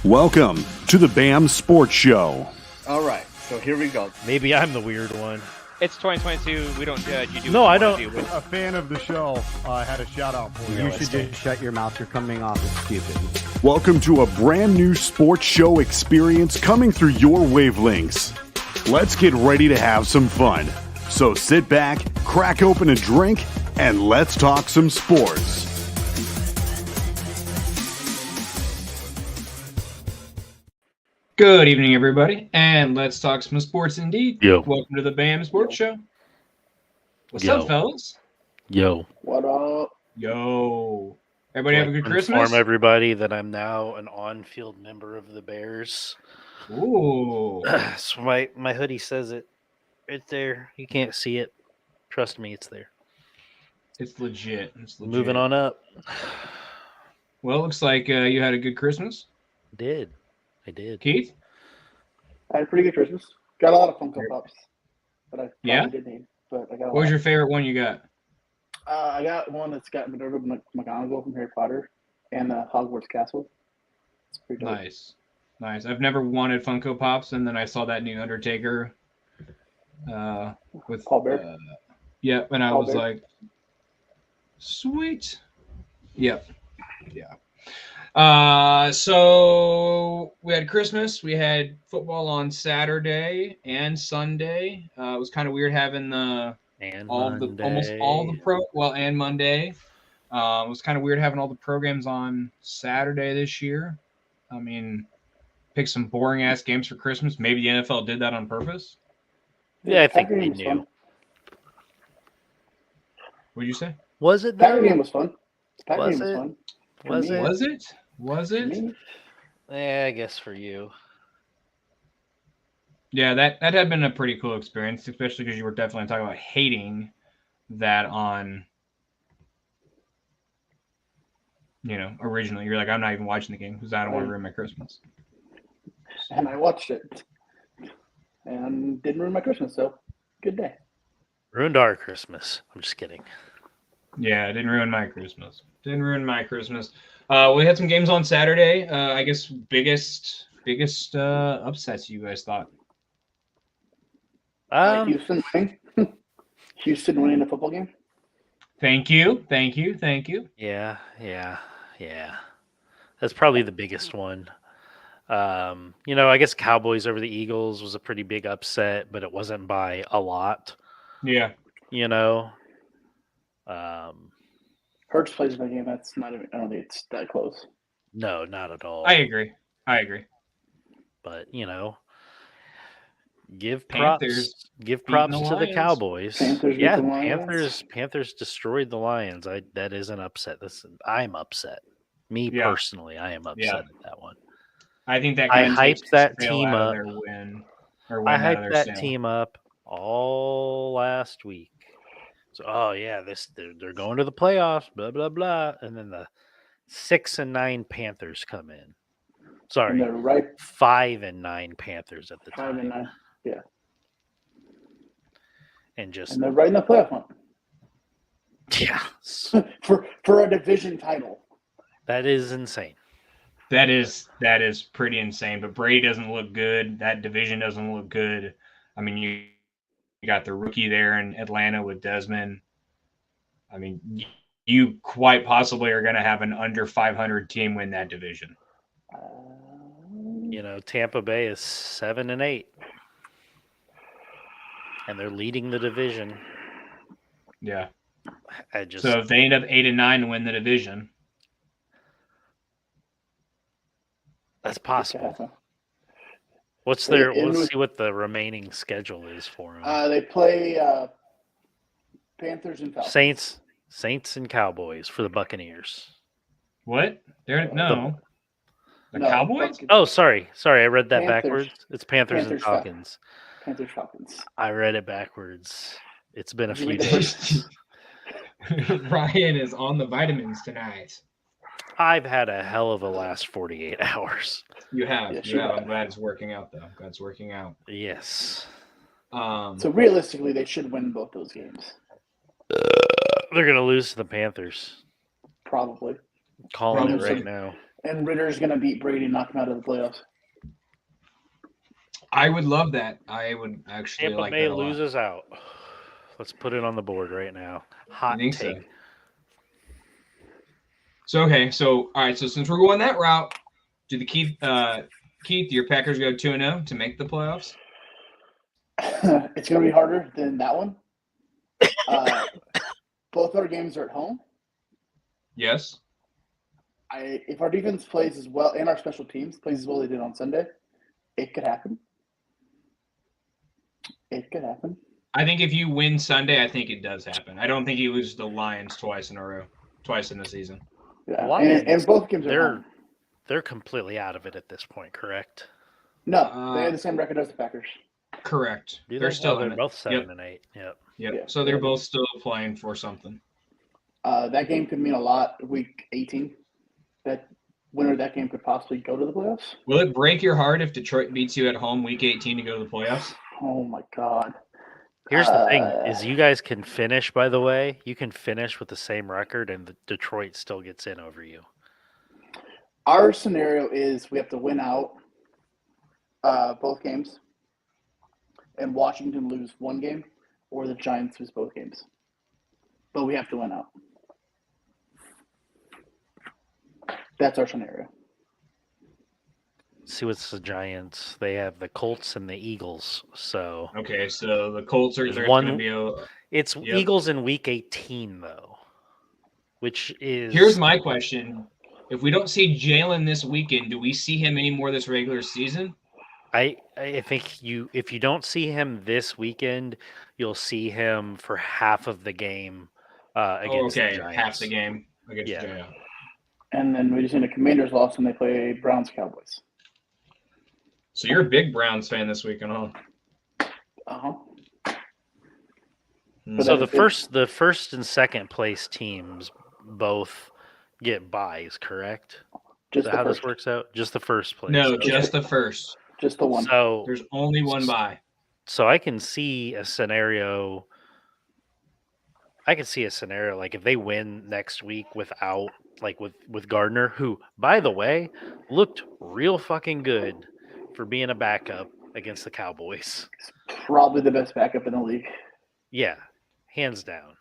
Welcome to the BAM Sports Show. All right, so here we go. Maybe I'm the weird one. It's 2022. We don't judge. You do. No, I don't. A fan of the show had a shout out for you. You should just shut your mouth. You're coming off as stupid. Welcome to a brand new sports show experience coming through your wavelengths. Let's get ready to have some fun. So sit back, crack open a drink, and let's talk some sports. Good evening, everybody, and let's talk some sports indeed. Yo. Welcome to the BAM Sports Show. What's Yo. up, fellas? Yo. What up? Yo. Everybody have a good Christmas? Inform everybody that I'm now an on-field member of the Bears. Ooh. So my hoodie says it right there. You can't see it. Trust me, it's there. It's legit. Moving on up. Well, it looks like you had a good Christmas. I did. Keith? I had a pretty good Christmas. Got a lot of Funko Pops that I Yeah? probably didn't need, but I got a What was lot. your favorite one you got? I got one that's got Minerva McGonagall from Harry Potter and Hogwarts Castle. It's pretty dope. Nice. I've never wanted Funko Pops, and then I saw that new Undertaker with Paul Bear? Yep, and I Paul was Bear? like, sweet. Yep. Yeah. So we had Christmas. We had football on Saturday and Sunday. It was kind of weird having and Monday. It was kind of weird having all the programs on Saturday this year. I mean, pick some boring ass games for Christmas. Maybe the NFL did that on purpose. Yeah, I think Packer they game was knew. fun. What'd you say? Was it Packer though? game was fun. Packer Was game was it? fun. For Was me. it? Was it? Was For it? me. Yeah, I guess for you. Yeah, that had been a pretty cool experience, especially because you were definitely talking about hating that on, originally. You're like, I'm not even watching the game because I don't want to ruin my Christmas. And I watched it. And didn't ruin my Christmas, so good day. Ruined our Christmas. I'm just kidding. Yeah, it didn't ruin my Christmas. We had some games on Saturday. I guess biggest upsets you guys thought. Houston winning. Houston winning a football game. Thank you. Yeah. That's probably the biggest one. I guess Cowboys over the Eagles was a pretty big upset, but it wasn't by a lot. Yeah. Hurts plays in the game. That's not even. I don't think it's that close. No, not at all. I agree. But give Panthers props. Give beating props the to the Lions. Cowboys. Panthers beat Yeah, the Lions. Panthers destroyed the Lions. That is an upset. I'm upset. Me Yeah. personally, I am upset Yeah. at that one. I think that I kind of takes hyped that Israel team out of up. their win, or win I out of hyped their that sail. team up all last week. So, they're going to the playoffs, blah blah blah, and then the 6-9 Panthers come in. And Sorry, they're right 5-9 Panthers at the 5 and time, 9. Yeah, and just and they're right in the playoff hunt yeah, for a division title. that is insane. That is pretty insane. But Brady doesn't look good. That division doesn't look good. I mean, you got the rookie there in Atlanta with Desmond. I mean, you quite possibly are going to have an under 500 team win that division. Tampa Bay is 7-8, and they're leading the division. Yeah. So So if they end up 8-9 and win the division, that's possible. Yeah. Let's with- see what the remaining schedule is for them. They play Panthers and Falcons. Saints and Cowboys for the Buccaneers. what? The No, Cowboys? Buccaneers. Oh, sorry. I read that Panthers. backwards. It's Panthers and Panthers, Falcons. Panthers Falcons. I read it backwards. It's been a Did you few read the days. Ryan is on the vitamins tonight. I've had a hell of a last 48 hours. You have. Yes, you you have. I'm have. glad it's working out, though. Glad it's working out. Yes. So realistically, they should win both those games. They're going to lose to the Panthers. Probably. Calling it Probably. right now. And Ritter's going to beat Brady and knock him out of the playoffs. I would love that. I would actually Tampa like Bay that a lot. loses out. Let's put it on the board right now. Hot think take. so? So okay, so all right, so since we're going that route, do the Keith, your Packers go 2-0 to make the playoffs? It's going to be harder than that one. Both our games are at home. Yes. If our defense plays as well and our special teams plays as well as they did on Sunday, it could happen. It could happen. I think if you win Sunday, I think it does happen. I don't think you lose the Lions twice in the season. Yeah, Lions, and both games are at home. They're completely out of it at this point, correct? No, they have the same record as the Packers. Correct. Do They're they? still they're in it. both 7 Yep. and 8. Yep. Yep. Yeah. So they're both still playing for something. That game could mean a lot. Week 18, that winner of that game could possibly go to the playoffs. Will it break your heart if Detroit beats you at home week 18 to go to the playoffs? Oh my God! Here's the thing: is you guys can finish. By the way, you can finish with the same record, and the Detroit still gets in over you. Our scenario is we have to win out both games, and Washington lose one game, or the Giants lose both games. But we have to win out. That's our scenario. See what's the Giants? They have the Colts and the Eagles. So Okay, so the Colts are There's going to be it's Yep. Eagles in week 18 though, which is Here's my question. If we don't see Jalen this weekend, do we see him anymore this regular season? I think if you don't see him this weekend, you'll see him for half of the game against the Giants. Half the game against Yeah. the Giants. And then we just seen the Commanders lost when they play Browns Cowboys. So you're a big Browns fan this weekend, huh? Uh-huh. So the first and second place teams both get buys, correct? Is Just that the how first. this works out? Just the first place. No, Okay. just the first. Just the one. So There's only one bye. So I can see a scenario. I can see a scenario like if they win next week without with Gardner, who by the way looked real fucking good for being a backup against the Cowboys. Probably the best backup in the league. Yeah, hands down.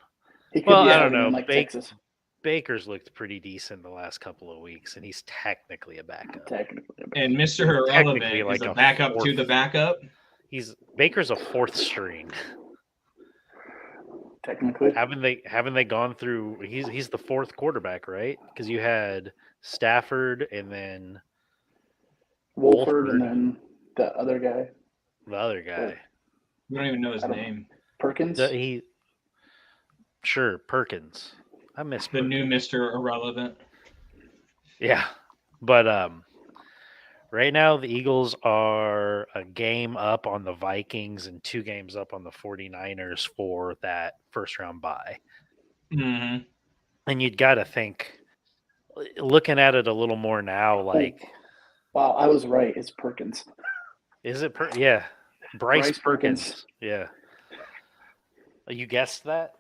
He could Well, be I don't starting in, know. like Texas. Baker's looked pretty decent the last couple of weeks, and he's technically a backup. Technically. And Mr. Technically Irrelevant like is a a backup to fourth. the backup. Baker's a fourth string. Technically. Haven't they gone through? He's the fourth quarterback, right? Because you had Stafford and then Wolford and then the other guy. the other guy. We don't even know his I don't name. Perkins. Perkins. I miss The Perkins. new Mr. Irrelevant. Yeah, but right now the Eagles are a game up on the Vikings and 2 games up on the 49ers for that first round bye. Mm-hmm. And you'd got to think, looking at it a little more now, like, Wow, I was right. It's Perkins. is it? Yeah, Bryce Bryce Perkins. Perkins. Yeah, you guessed that.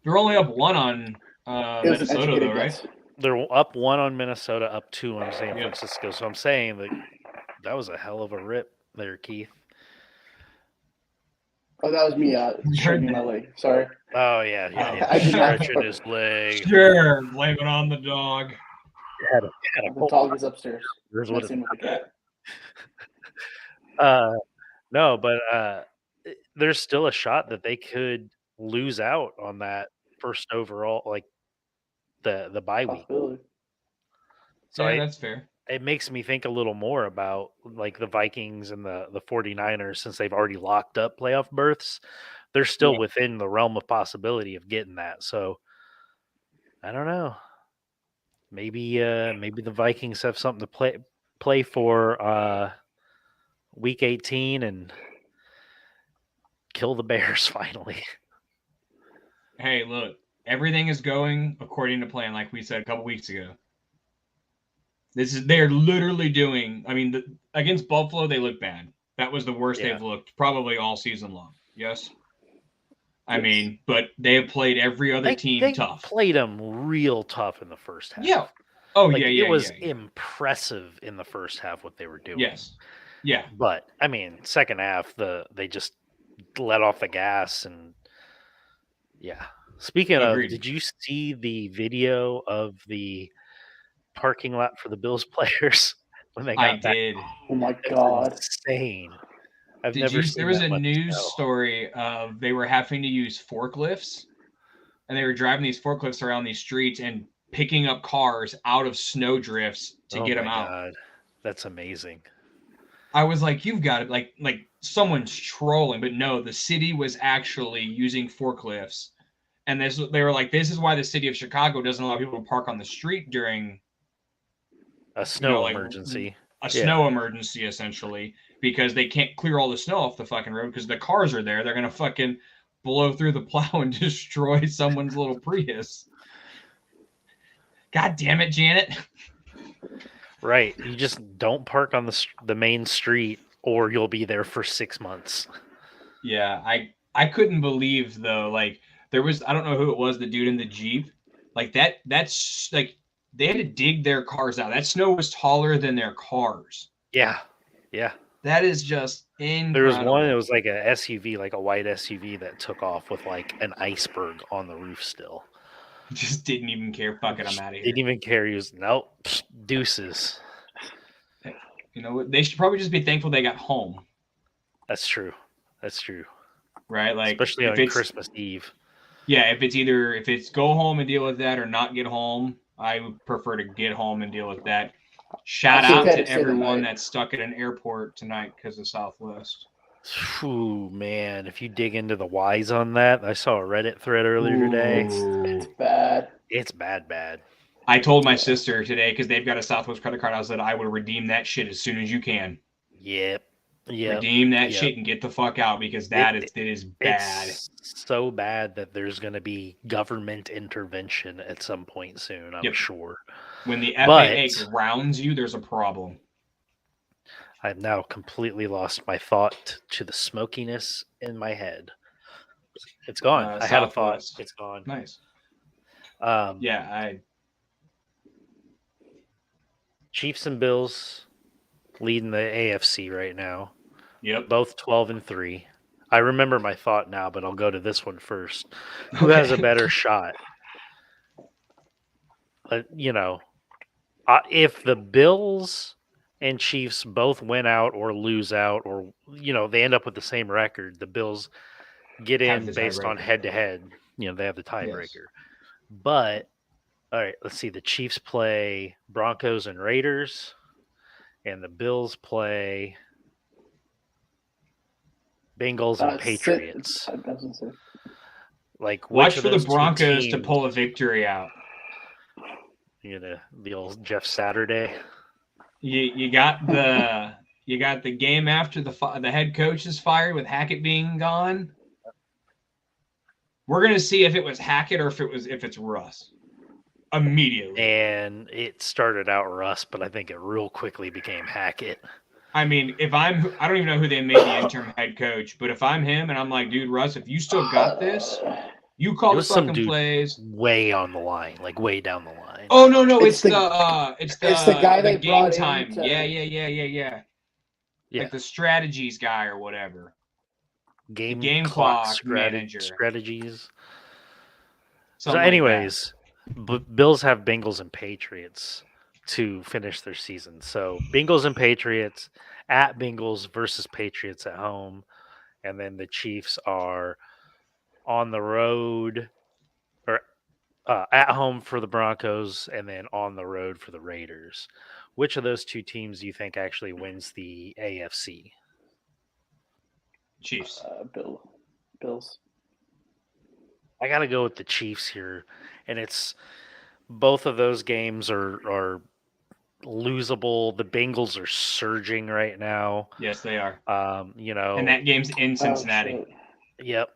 They're only up one on It was an Minnesota, educated though, right? guess. They're up 1 on Minnesota, up 2 on San Yeah. Francisco. So I'm saying that was a hell of a rip there, Keith. Oh, that was me stretching my leg. Sorry. Oh yeah, I did not- stretching his leg. Sure, blame it on the dog. The dog is upstairs. Here's what Messing with the cat. no, but there's still a shot that they could lose out on that first overall, like the bye week. Possibility. So Yeah, that's fair. it makes me think a little more about like the Vikings and the 49ers, since they've already locked up playoff berths. They're still Yeah. within the realm of possibility of getting that. So I don't know. Maybe the Vikings have something to play for week 18 and kill the Bears finally. Hey, look, everything is going according to plan, like we said a couple weeks ago. They're literally doing. I mean, against Buffalo, they look bad. That was the worst Yeah. they've looked probably all season long. Yes. I Yes. mean, but they have played every other team they tough. played them real tough in the first half. Yeah. Oh Like, yeah, it yeah, was yeah. impressive in the first half what they were doing. Yes. Yeah. But I mean, second half, they just let off the gas, and yeah. Speaking of, Agreed. did you see the video of the parking lot for the Bills players when they I got back? did. Oh my It's God. insane. I've Did never you? seen There was that a much news snow. story of they were having to use forklifts, and they were driving these forklifts around these streets and picking up cars out of snow drifts to Oh get my them out. god, that's amazing. I was like, you've got it. Like someone's trolling, but no, the city was actually using forklifts, and they were like, this is why the city of Chicago doesn't allow people to park on the street during A snow like emergency. a Yeah. snow emergency, essentially, because they can't clear all the snow off the fucking road because the cars are there. They're gonna fucking blow through the plow and destroy someone's little Prius. God damn it, Janet. Right. You just don't park on the main street, or you'll be there for 6 months. Yeah, I couldn't believe though, like there was, I don't know who it was, the dude in the Jeep. Like that's like they had to dig their cars out. That snow was taller than their cars. Yeah. Yeah. That is just There was incredible. one, it was like a SUV, like a white SUV that took off with like an iceberg on the roof still. Just didn't even care. Fuck it, I'm out of here. Didn't even care. He was, nope, deuces. You know, they should probably just be thankful they got home, That's true. That's true. right? Like Especially if on it's Christmas Eve. yeah, if it's go home and deal with that or not get home, I would prefer to get home and deal with that. Shout I think out I'd to say the everyone night. that's stuck at an airport tonight because of Southwest. Ooh, man, if you dig into the whys on that, I saw a Reddit thread earlier today. Ooh. Bad. It's bad. I told my sister today because they've got a Southwest credit card. I said I would redeem that shit as soon as you can. Yep. Redeem that shit and get the fuck out because it is bad. It's so bad that there's going to be government intervention at some point soon, I'm sure. When the FAA grounds you, there's a problem. I've now completely lost my thought to the smokiness in my head. It's gone. I had a thought. It's gone. Nice. Yeah, Chiefs and Bills leading the AFC right now. Yep. Both 12-3. I remember my thought now, but I'll go to this one first. Who has a better shot? If the Bills and Chiefs both win out or lose out, or they end up with the same record, the Bills get in based on head-to-head. They have the tiebreaker. Yes. But all right, let's see. The Chiefs play Broncos and Raiders, and the Bills play Bengals and Patriots. Like, watch for the Broncos to pull a victory out. The old Jeff Saturday. You got the game after the head coach is fired with Hackett being gone. We're gonna see if it was Hackett or if it's Russ. Immediately. And it started out Russ, but I think it real quickly became Hackett. I mean, I don't even know who they made the interim head coach, but if I'm him and I'm like, dude, Russ, if you still got this, you call the fucking plays. Way on the line, like way down the line. Oh no, it's the guy they game brought time. In Yeah. Like the strategies guy or whatever. Game clock manager. Strategies. Something so, anyways, Bills have Bengals and Patriots to finish their season. So, Bengals and Patriots at Bengals versus Patriots at home. And then the Chiefs are on the road or at home for the Broncos and then on the road for the Raiders. Which of those two teams do you think actually wins the AFC? Chiefs. Bills. I got to go with the Chiefs here. And it's both of those games are losable. The Bengals are surging right now. Yes, they are. And that game's in Cincinnati. Yep.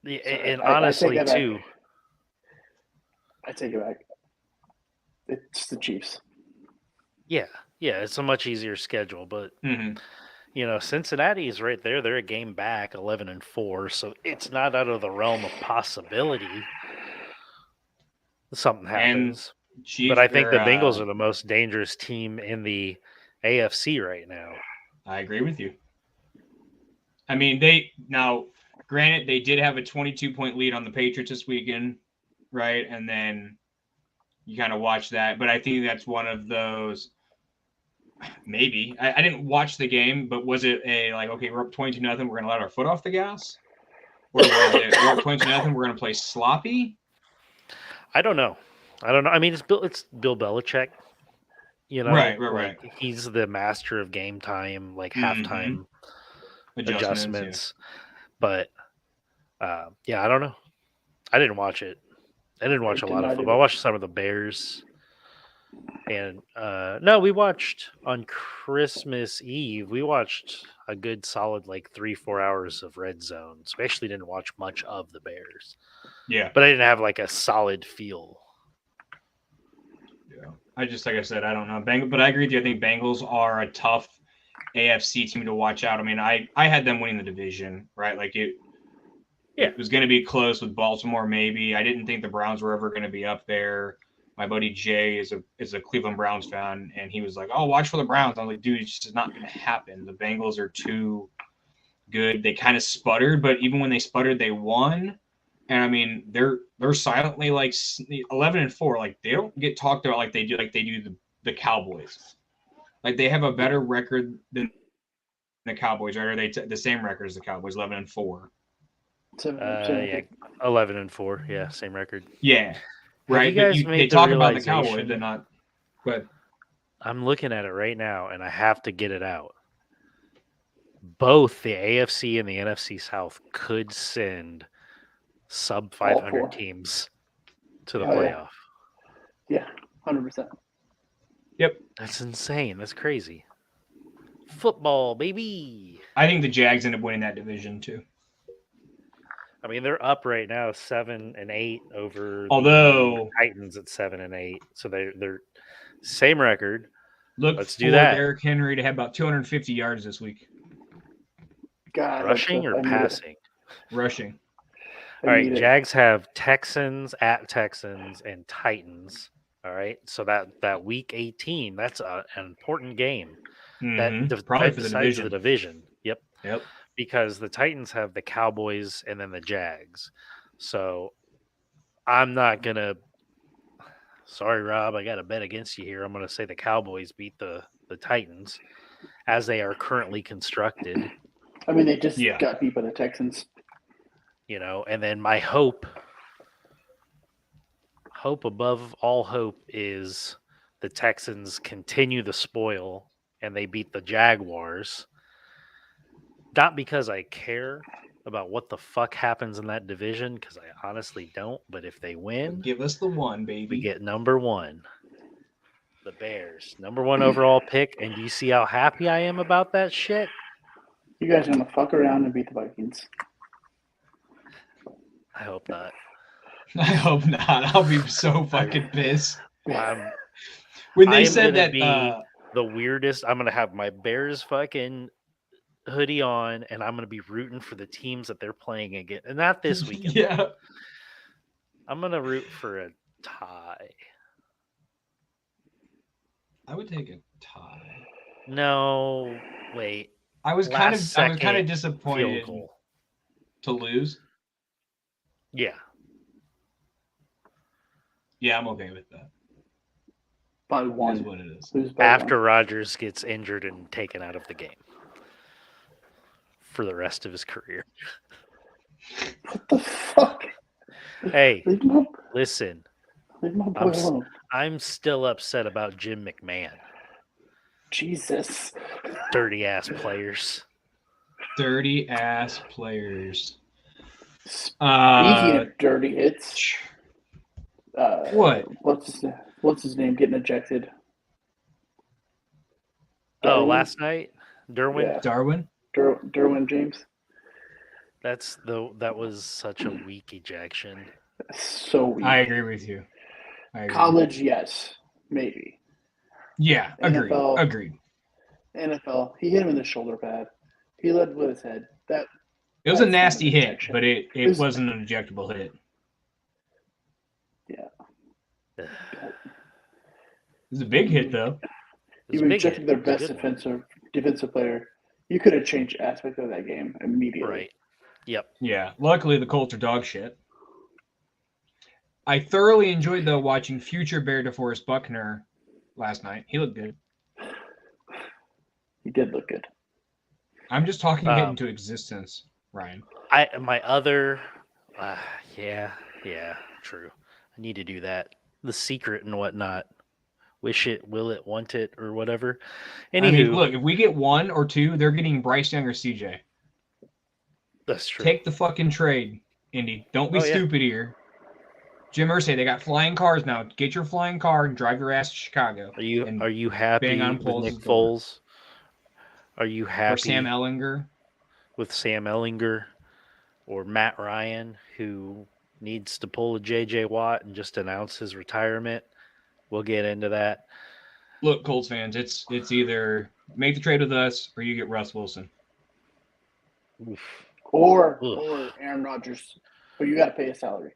And honestly, too. I take it back. It's the Chiefs. Yeah, it's a much easier schedule, but Cincinnati is right there. They're a game back, 11-4, so it's not out of the realm of possibility. Something happens. Chiefs, But I think the Bengals are the most dangerous team in the AFC right now. I agree with you. I mean, granted, they did have a 22-point lead on the Patriots this weekend, right? And then you kind of watch that. But I think that's one of those. Maybe I didn't watch the game, but was it okay, we're up 22-0, we're gonna let our foot off the gas, or was it we're up 22-0, we're gonna play sloppy? I don't know. I mean, it's Bill Belichick. Right. He's the master of game time, halftime adjustments. Yeah. But yeah, I don't know. I didn't watch it. I didn't watch a lot of football. I watched some of the Bears. And no, we watched on Christmas Eve. We watched a good solid 3-4 hours of Red Zone. So we actually didn't watch much of the Bears. Yeah, but I didn't have a solid feel. Yeah, like I said, I don't know. But I agree with you. I think Bengals are a tough AFC team to watch out. I mean, I had them winning the division, right? It was going to be close with Baltimore. Maybe I didn't think the Browns were ever going to be up there. My buddy Jay is a Cleveland Browns fan, and he was like, "Oh, watch for the Browns." I'm like, "Dude, it's just not going to happen. The Bengals are too good." They kind of sputtered, but even when they sputtered, they won. And I mean, they're silently 11-4. They don't get talked about like they do the Cowboys. They have a better record than the Cowboys, right? Are they the same record as the Cowboys, 11-4? Yeah, 11-4. Yeah, same record. Yeah. Right, they talk about the Cowboys, they're not. But I'm looking at it right now, and I have to get it out. Both the AFC and the NFC South could send sub 500 teams to the playoff. Yeah, 100%. Yep, that's insane. That's crazy. Football, baby. I think the Jags end up winning that division too. I mean, they're up right now 7-8 over the Titans at 7-8. So they're same record. Let's do that. Derrick Henry to have about 250 yards this week. God, rushing or passing? Rushing. All right, Jags have Texans at Texans and Titans. All right, so that week 18, that's an important game. Probably for the division. Yep. Because the Titans have the Cowboys and then the Jags. So I'm not going to – sorry, Rob, I got to bet against you here. I'm going to say the Cowboys beat the Titans as they are currently constructed. I mean, they just got beat by the Texans. And then my hope above all hope is the Texans continue the spoil and they beat the Jaguars. Not because I care about what the fuck happens in that division, because I honestly don't. But if they win, give us the one, baby. We get number one, the Bears, number one overall pick. And do you see how happy I am about that shit? You guys are gonna fuck around and beat the Vikings. I hope not. I hope not. I'll be so fucking pissed. When they said that, the weirdest. I'm gonna have my Bears fucking hoodie on, and I'm going to be rooting for the teams that they're playing again, and not this weekend. Yeah, I'm going to root for a tie. I would take a tie. No, wait. I was kind of disappointed to lose. Yeah. Yeah, I'm okay with that. By one. Is what it is. After Rodgers gets injured and taken out of the game for the rest of his career. What the fuck? Hey, listen. I'm still upset about Jim McMahon. Jesus. Dirty ass players. Dirty ass players. Speaking of dirty hits. What? What's his name getting ejected? Oh, last night? Derwin? Yeah. Derwin James. That was such a weak ejection. So weak. I agree with you. College, yes, maybe. Yeah, agreed. NFL, he hit him in the shoulder pad. He led with his head. It was a nasty hit, but it wasn't an ejectable hit. Yeah. It's a big hit though. It's You a big rejected hit. their It's a best good one. defensive player. You could have changed aspect of that game immediately. Right. Yep. Yeah. Luckily, the Colts are dog shit. I thoroughly enjoyed though watching future Bear DeForest Buckner last night. He looked good. He did look good. I'm just talking it into existence, Ryan. My other, yeah, true. I need to do that. The secret and whatnot. Wish it, will it, want it, or whatever. Anywho, I mean, look, if we get 1 or 2, they're getting Bryce Young or CJ. that's true. Take the fucking trade, Indy. Don't be Oh, yeah. stupid here. Jim Irsay, they got flying cars now. Get your flying car and drive your ass to Chicago. Are you and happy bang on with Poles' Nick door. Foles? Are you Or happy Sam Ellinger? with Sam Ellinger or Matt Ryan, who needs to pull a J.J. Watt and just announce his retirement? We'll get into that. Look, Colts fans, it's either make the trade with us or you get Russ Wilson. Oof. Or Ugh. Aaron Rodgers. But you got to pay his salary.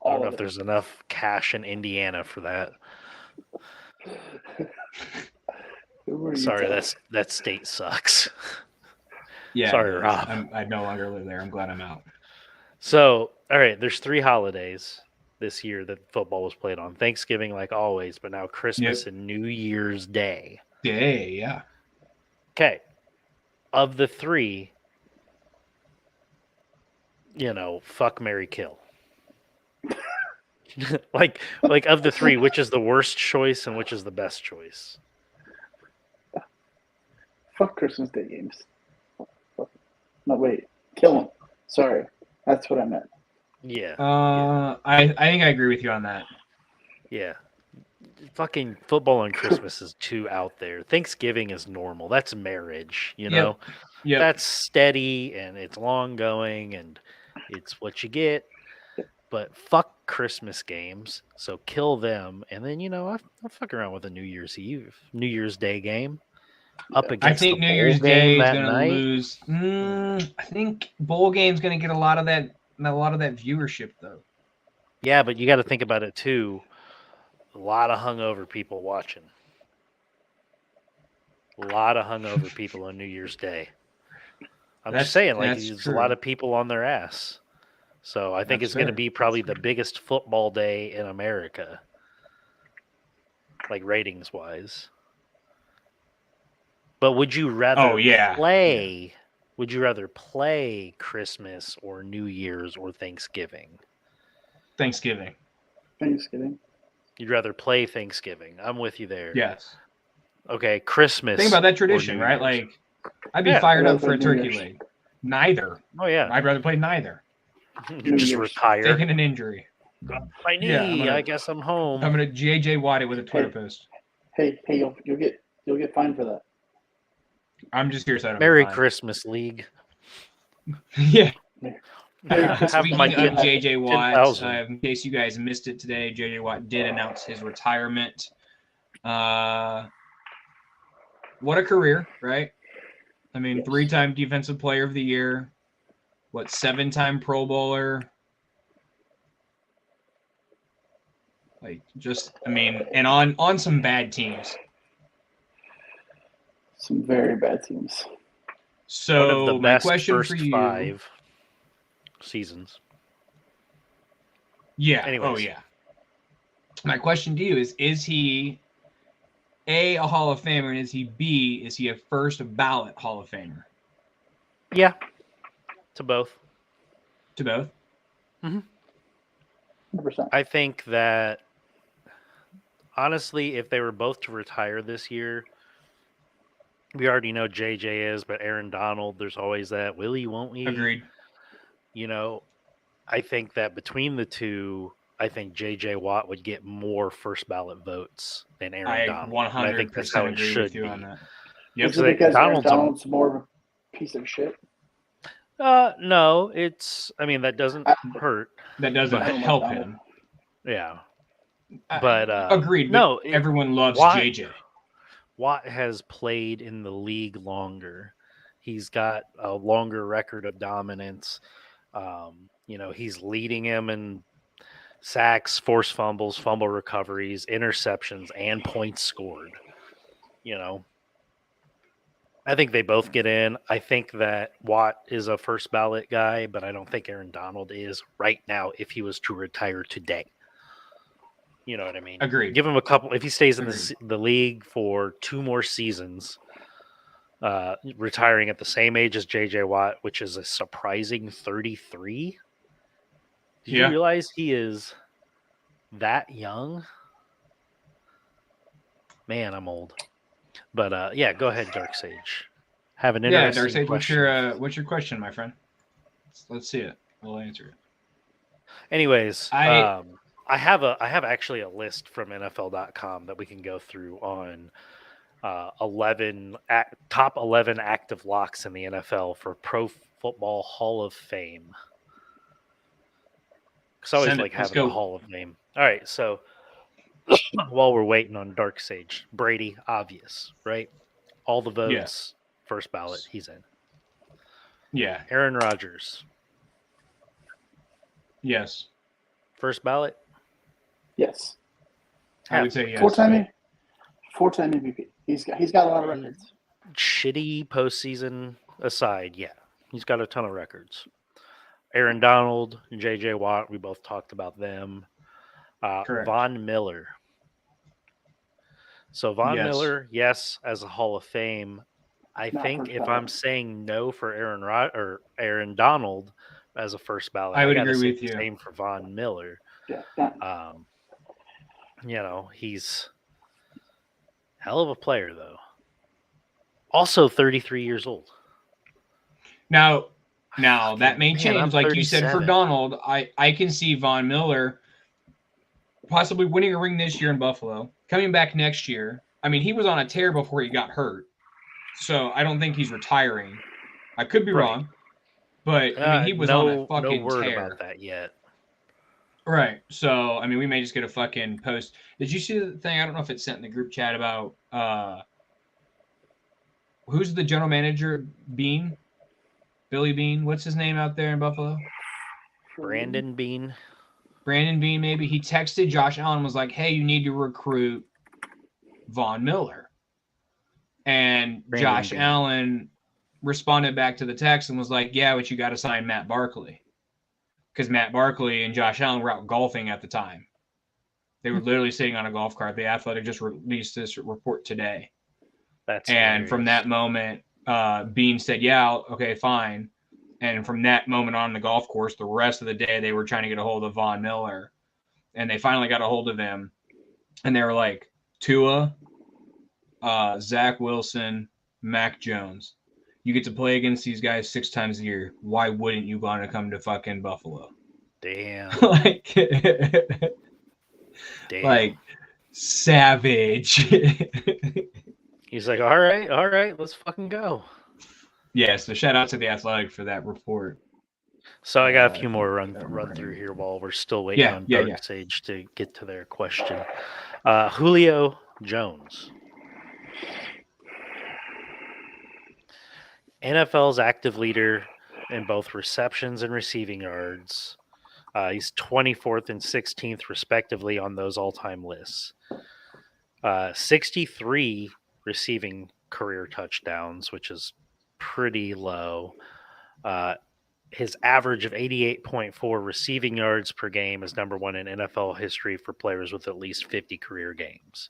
I don't know of if it. there's enough cash in Indiana for that. Who are you Sorry, telling? that state sucks. Yeah, Sorry, it does. Rob. I no longer live there. I'm glad I'm out. So, all right, there's 3 holidays this year that football was played on. Thanksgiving, like always, but now Christmas and New Year's Day. Yeah. Okay. Of the 3, fuck, marry, kill. like of the 3, which is the worst choice and which is the best choice? Fuck Christmas Day games. No, wait. Kill them. Sorry. That's what I meant. Yeah. I think I agree with you on that. Yeah. Fucking football on Christmas is too out there. Thanksgiving is normal. That's marriage, Yep. That's steady and it's long going and it's what you get. But fuck Christmas games. So kill them. And then, I'll fuck around with a New Year's Day game up I against think the New bowl Year's game Day is that going to night. lose. I think bowl game's going to get a lot of that viewership though. Yeah, but you got to think about it too. A lot of hungover people watching. A lot of hungover people on New Year's Day. I'm just saying, there's a lot of people on their ass. So I think it's going to be probably the biggest football day in America, like ratings wise. But would you rather play? Would you rather play Christmas or New Year's or Thanksgiving? Thanksgiving. You'd rather play Thanksgiving. I'm with you there. Yes. Okay, Christmas. Think about that tradition, right? Year's. Like, I'd be fired up for a turkey leg. Neither. Oh, yeah. I'd rather play neither. You just retire. Taking an injury. My knee. I guess I'm home. I'm gonna JJ Watt it with a Twitter post. Hey, you'll get fined for that. I'm just here so Merry Christmas, League. Yeah. Speaking of JJ Watt, in case you guys missed it today, JJ Watt did announce his retirement. What a career, right? I mean, 3-time Defensive Player of the Year. 7-time Pro Bowler. And on some bad teams. Some very bad teams. So one of the my best question first for you, 5 seasons. Yeah. Anyways. Oh yeah. My question to you is he A Hall of Famer, and is he a first ballot Hall of Famer? Yeah. To both. Mm-hmm. 100%. I think that honestly, if they were both to retire this year, we already know JJ is, but Aaron Donald, there's always that. Will he, won't he? Agreed. I think that between the two, I think JJ Watt would get more first ballot votes than Aaron Donald. 100% I think that's how it should be. on that. Yep. Is it because Aaron Donald's more of a piece of shit? No, that doesn't hurt. That doesn't help him. Yeah. But agreed. No, everyone loves JJ. Watt has played in the league longer. He's got a longer record of dominance. He's leading him in sacks, forced fumbles, fumble recoveries, interceptions, and points scored. You know, I think they both get in. I think that Watt is a first ballot guy, but I don't think Aaron Donald is right now if he was to retire today. You know what I mean? Agreed. Give him a couple. If he stays in Agreed. the league for 2 more seasons, retiring at the same age as J.J. Watt, which is a surprising 33. Did you realize he is that young? Man, I'm old. But yeah, go ahead, Dark Sage. Have an interesting Dark Sage. question. What's your question, my friend? Let's see it. We'll answer it. Anyways, I have actually a list from NFL.com that we can go through on 11 top 11 active locks in the NFL for Pro Football Hall of Fame. Because I always like having a Hall of Fame. All right, so while we're waiting on Dark Sage, Brady, obvious, right? All the votes, first ballot, he's in. Yeah. Aaron Rodgers. Yes. First ballot? Yes. I would say yes. Four-time MVP. He's got a lot of records. Shitty postseason aside, yeah. He's got a ton of records. Aaron Donald, J.J. Watt, we both talked about them. Correct. Von Miller. So Von Miller, yes, as a Hall of Fame. I think if I'm saying no for Aaron Donald as a first ballot, I would agree with you. Same for Von Miller. Yeah. You know, he's hell of a player, though. Also 33 years old. Now that may change, like 37. you said for Donald. I can see Von Miller possibly winning a ring this year in Buffalo, coming back next year. I mean, he was on a tear before he got hurt, so I don't think he's retiring. I could be wrong, but I mean, he was on a fucking no word tear about that yet. Right. So, I mean, we may just get a fucking post. Did you see the thing? I don't know if it's sent in the group chat about who's the general manager? Bean? Billy Bean? What's his name out there in Buffalo? Brandon Bean, maybe. He texted Josh Allen and was like, hey, you need to recruit Von Miller. And Josh Allen responded back to the text and was like, yeah, but you got to sign Matt Barkley. Because Matt Barkley and Josh Allen were out golfing at the time. They were literally sitting on a golf cart. The Athletic just released this report today. And from that moment, Bean said, yeah, okay, fine. And from that moment on the golf course, the rest of the day, they were trying to get a hold of Von Miller. And they finally got a hold of him. And they were like, Tua, Zach Wilson, Mac Jones. You get to play against these guys 6 times a year. Why wouldn't you want to come to fucking Buffalo? Damn. Like savage. He's like, all right, let's fucking go. Yeah, so shout out to the Athletic for that report. So I got a few more run through here while we're still waiting on Dark Sage to get to their question. Julio Jones. NFL's active leader in both receptions and receiving yards. He's 24th and 16th, respectively, on those all-time lists. 63 receiving career touchdowns, which is pretty low. His average of 88.4 receiving yards per game is number 1 in NFL history for players with at least 50 career games.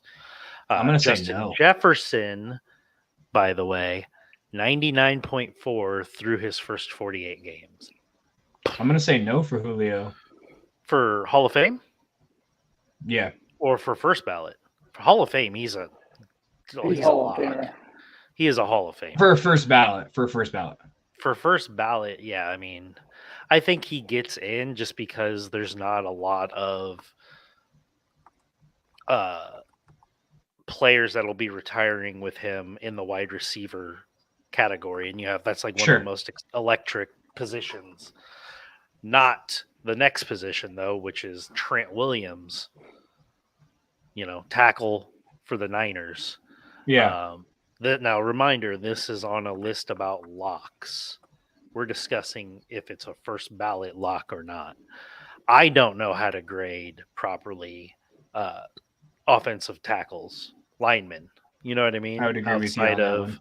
I'm going to say Justin no. Jefferson, by the way, 99.4 through his first 48 games. I'm going to say no for Julio. For Hall of Fame? Yeah. Or for first ballot? For Hall of Fame, he's a lock. He is a Hall of Fame. For first ballot. For first ballot, yeah. I mean, I think he gets in just because there's not a lot of players that'll be retiring with him in the wide receiver category, and that's like one of the most electric positions. Not the next position though, which is Trent Williams, tackle for the Niners. Yeah. Now, reminder, this is on a list about locks. We're discussing if it's a first ballot lock or not. I don't know how to grade properly offensive tackles, linemen. You know what I mean? I would agree with you Outside on that of,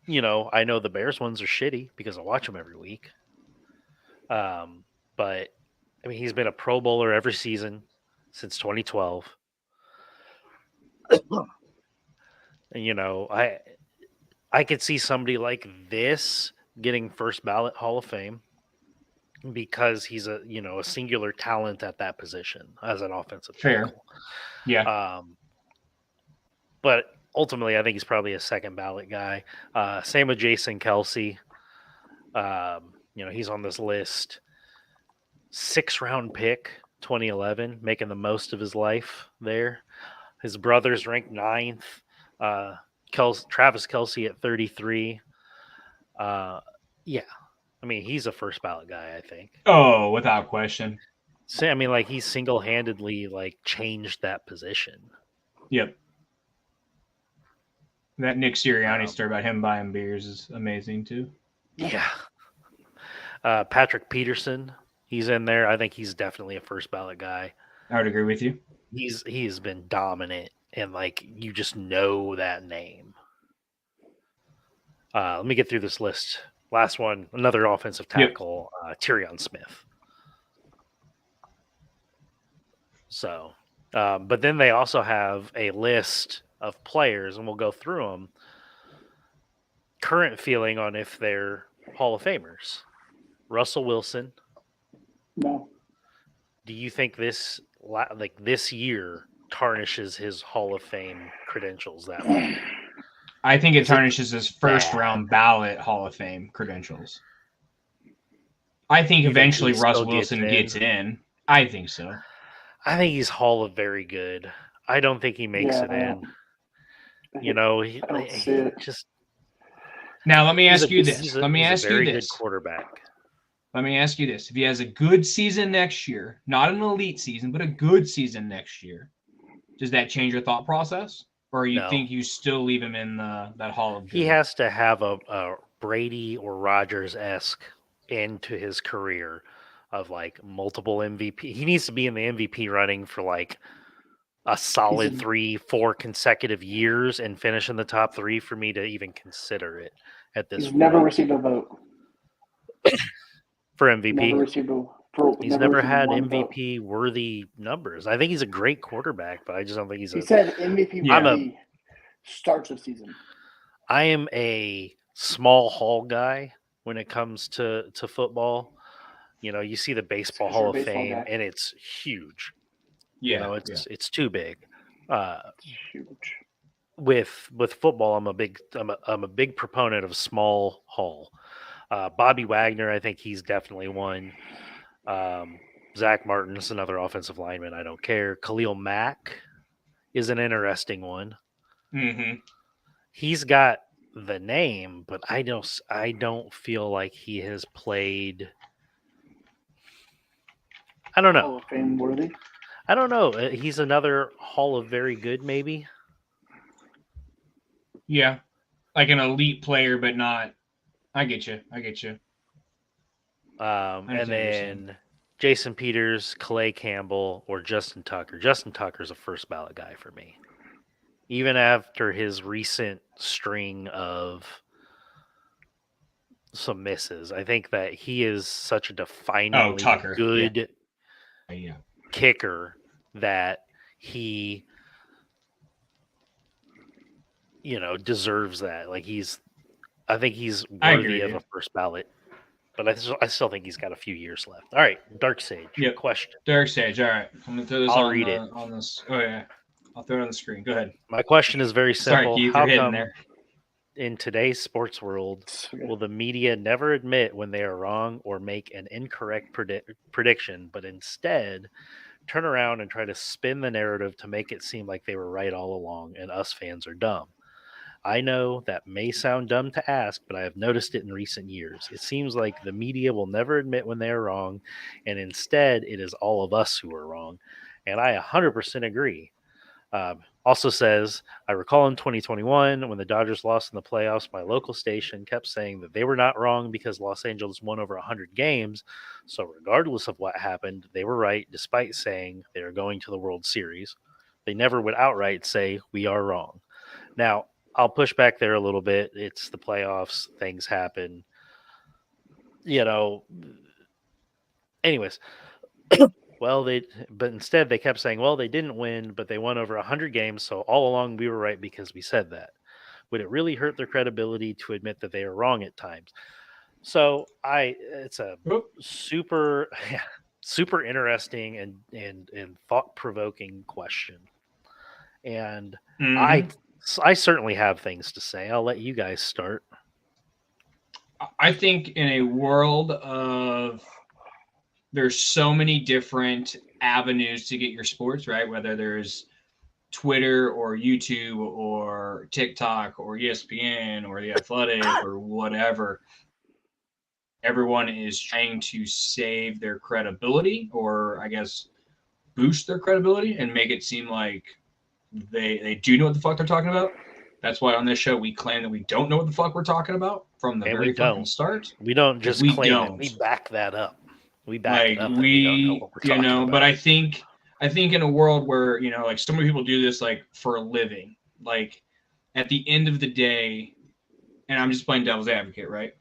one. I know the Bears ones are shitty because I watch them every week. But I mean, he's been a Pro Bowler every season since 2012. And, I could see somebody like this getting first ballot Hall of Fame because he's a singular talent at that position as an offensive Fair. tackle. Yeah. But ultimately, I think he's probably a second ballot guy. Same with Jason Kelsey. He's on this list. 6th-round pick, 2011, making the most of his life there. His brother's ranked 9th. Travis Kelsey at 33. Yeah. I mean, he's a first ballot guy, I think. Oh, without question. So, I mean, he single-handedly, changed that position. Yep. That Nick Sirianni story about him buying beers is amazing, too. Yeah. Patrick Peterson, he's in there. I think he's definitely a first ballot guy. I would agree with you. He's been dominant, and you just know that name. Let me get through this list. Last one, another offensive tackle, Tyrion Smith. So, but then they also have a list of players, and we'll go through them. Current feeling on if they're Hall of Famers. Russell Wilson. No. Do you think this year tarnishes his Hall of Fame credentials that way? I think it tarnishes his first-round ballot Hall of Fame credentials. I think eventually Russ Wilson gets in. I think so. I think he's Hall of Very Good. I don't think he makes it in. I don't see it. Just now. Let me ask you this. He's a very good quarterback. Let me ask you this: if he has a good season next year, not an elite season, but a good season next year, does that change your thought process, or you think you still leave him in that Hall of Good? He has to have a Brady or Rodgers-esque end to his career of multiple MVP. He needs to be in the MVP running for a solid 3-4 consecutive years and finish in the top 3 for me to even consider it at this point. He's never received a vote for MVP. He's never had MVP worthy numbers. I think he's a great quarterback, but I just don't think He said MVP worthy starts the season. I am a small hall guy when it comes to football. You see the Baseball Hall of Fame, and it's huge. Yeah, it's too big. Huge. With football, I'm a big proponent of small hall. Bobby Wagner, I think he's definitely one. Zach Martin's another offensive lineman. I don't care. Khalil Mack is an interesting one. Mm-hmm. He's got the name, but I don't feel like he has played. I don't know. Hall of Fame worthy. I don't know. He's another Hall of Very Good, maybe. Yeah, like an elite player, but not. I get you. And then Jason Peters, Calais Campbell, or Justin Tucker. Justin Tucker's a first ballot guy for me. Even after his recent string of some misses, I think that he is such a definingly good kicker that he, deserves that. I think he's worthy of a first ballot, but I still think he's got a few years left. All right, Dark Sage. Question. Dark Sage. All right, I'm gonna throw this. I'll read it on this. Oh yeah, I'll throw it on the screen. Go ahead. My question is very simple. Sorry, Keith, how you're come there. In today's sports world, will the media never admit when they are wrong or make an incorrect prediction, but instead turn around and try to spin the narrative to make it seem like they were right all along and us fans are dumb? I know that may sound dumb to ask, but I have noticed it in recent years. It seems like the media will never admit when they are wrong, and instead it is all of us who are wrong. And I 100% agree. Also says, I recall in 2021 when the Dodgers lost in the playoffs, my local station kept saying that they were not wrong because Los Angeles won over 100 games. So regardless of what happened, they were right despite saying they are going to the World Series. They never would outright say we are wrong. Now, I'll push back there a little bit. It's the playoffs. Things happen. Anyways, but instead they kept saying, well, they didn't win, but they won over 100 games. So all along we were right because we said that. Would it really hurt their credibility to admit that they are wrong at times? So it's a super, super interesting and thought provoking question. And I certainly have things to say. I'll let you guys start. I think in a world of there's so many different avenues to get your sports, right? Whether there's Twitter or YouTube or TikTok or ESPN or The Athletic or whatever, everyone is trying to save their credibility, or I guess boost their credibility and make it seem like they do know what the fuck they're talking about. That's why on this show we claim that we don't know what the fuck we're talking about from the very fucking start. We don't just claim it. We back that up. We back it up. We don't know what we're talking about. But I think in a world where, like so many people do this like for a living, like at the end of the day, and I'm just playing devil's advocate, right?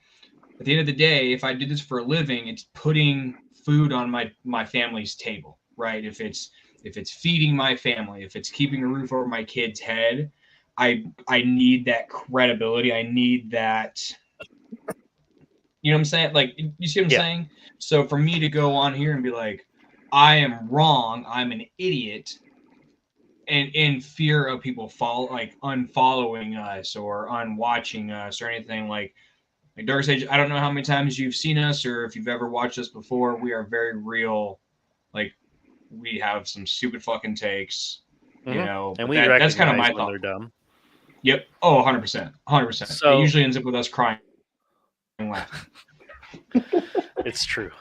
At the end of the day, if I did this for a living, it's putting food on my family's table, right? If it's feeding my family, if it's keeping a roof over my kid's head, I need that credibility. I need that. You know what I'm saying? Like, you see what I'm saying? So for me to go on here and be like, I am wrong, I'm an idiot, and in fear of people unfollowing us or unwatching us or anything like Dark Sage, I don't know how many times you've seen us or if you've ever watched us before. We are very real. Like, we have some stupid fucking takes, and that's kind of my thought. They're dumb. Yep. Oh, 100%. 100%. So, it usually ends up with us crying and laughing. It's true.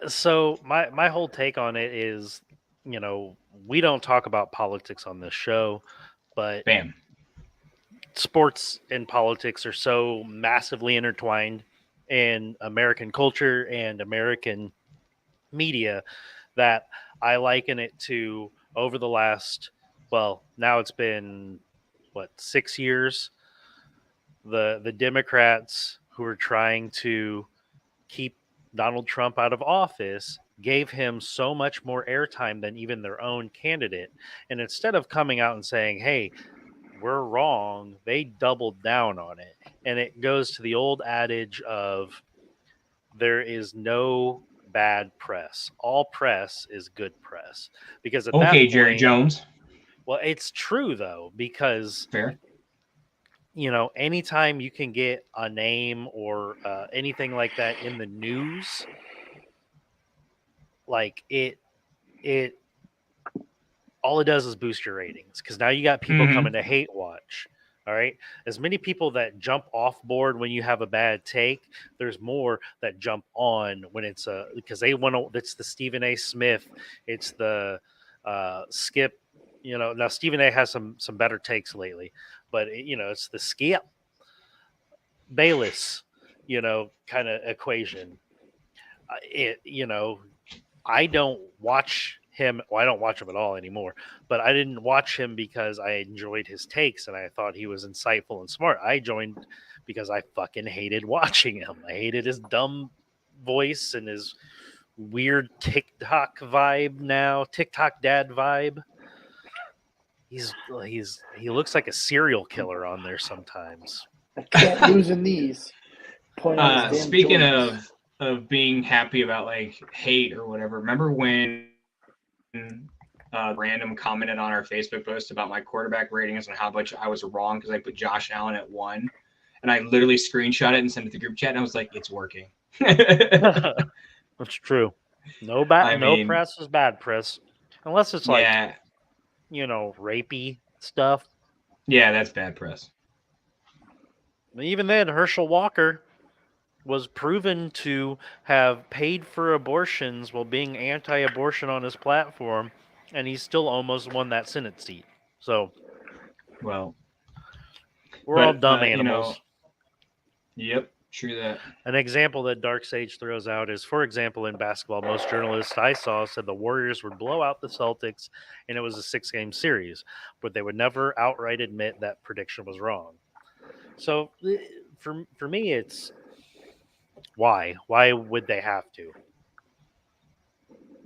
So my whole take on it is, we don't talk about politics on this show, but sports and politics are so massively intertwined in American culture and American media that I liken it to over the last, now it's been 6 years, the Democrats who are trying to keep Donald Trump out of office gave him so much more airtime than even their own candidate. And instead of coming out and saying, hey, we're wrong, they doubled down on it. And it goes to the old adage of there is no bad press. All press is good press. Because at that point, Jerry Jones. Well, it's true, though, because fair. Anytime you can get a name or anything like that in the news, like it all it does is boost your ratings, because now you got people coming to hate watch. All right, as many people that jump off board when you have a bad take, there's more that jump on when it's because they want to. It's the Stephen A. Smith, it's the Skip. Now Stephen A. has some better takes lately. But, it's the Skip Bayless, kind of equation. I don't watch him. Well, I don't watch him at all anymore. But I didn't watch him because I enjoyed his takes and I thought he was insightful and smart. I joined because I fucking hated watching him. I hated his dumb voice and his weird TikTok vibe now. TikTok dad vibe. He looks like a serial killer on there sometimes. I can't lose in these. Speaking of being happy about like hate or whatever, remember when random commented on our Facebook post about my quarterback ratings and how much I was wrong because I put Josh Allen at 1, and I literally screenshot it and sent it to the group chat, and I was like, it's working. That's true. No press is bad press, unless it's like rapey stuff. Yeah, that's bad press. Even then, Herschel Walker was proven to have paid for abortions while being anti-abortion on his platform, and he still almost won that Senate seat. So Well, we're all but, dumb animals. Yep, true that. An example that Dark Sage throws out is, for example, in basketball, most journalists I saw said the Warriors would blow out the Celtics and it was a 6-game series, but they would never outright admit that prediction was wrong. So for me, it's why? Why would they have to?